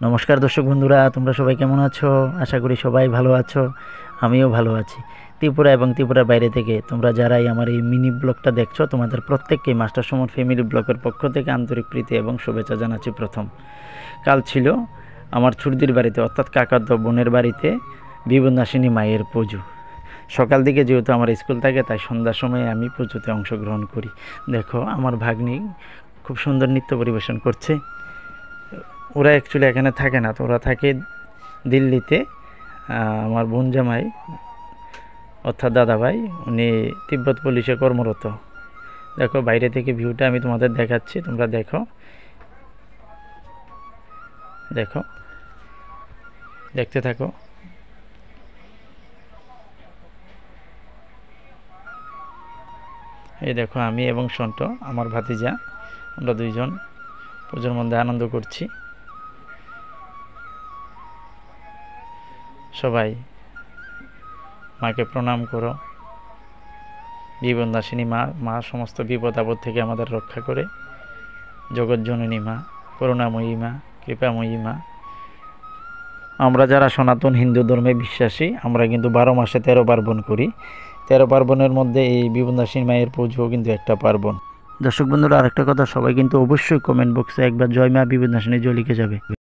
নমস্কার দর্শক বন্ধুরা, তোমরা সবাই কেমন আছো? আশা করি সবাই ভালো আছো। আমিও ভালো আছি। ত্রিপুরা এবং ত্রিপুরার বাইরে থেকে তোমরা যারাই আমার এই মিনি ব্লগটা দেখছো, তোমাদের প্রত্যেককে মাস্টার সুমন ফ্যামিলি ব্লগের পক্ষ থেকে আন্তরিক প্রীতি এবং শুভেচ্ছা জানাচ্ছি। প্রথম কাল ছিল আমার ছুটির বাড়িতে, অর্থাৎ কাকার বোনের বাড়িতে বিবন্যাসিনী মায়ের পুজো। সকাল দিকে যেহেতু আমার স্কুল থাকে, তাই সন্ধ্যার সময় আমি পুজোতে অংশগ্রহণ করি। দেখো আমার ভাগ্নি খুব সুন্দর নৃত্য পরিবেশন করছে। ওরা অ্যাকচুয়ালি এখানে থাকে না, তো ওরা থাকে দিল্লিতে। আমার বোন জামাই অর্থাৎ দাদাভাই, উনি তিব্বত পুলিশে কর্মরত। দেখো বাইরে থেকে ভিউটা আমি তোমাদের দেখাচ্ছি, তোমরা দেখো দেখো দেখতে থাকো। এই দেখো আমি এবং সন্ট, আমার ভাতিজা, আমরা দুইজন পুজোর মধ্যে আনন্দ করছি। সবাই মাকে প্রণাম করো। বিবন্যাসিনী মা সমস্ত বিপদ আপদ থেকে আমাদের রক্ষা করে। জগৎজননী মা, করুণাময়ী মা, কৃপাময়ী মা। আমরা যারা সনাতন হিন্দু ধর্মে বিশ্বাসী, আমরা কিন্তু 12 মাসে 13 পার্বণ করি। 13 পার্বণের মধ্যে এই বিবন্যাসিনী মায়ের পুজো কিন্তু একটা পার্বণ। দর্শক বন্ধুরা, আরেকটা কথা, সবাই কিন্তু অবশ্যই কমেন্ট বক্সে একবার জয় মা বিবন্যাসিনী জয় লিখে যাবে।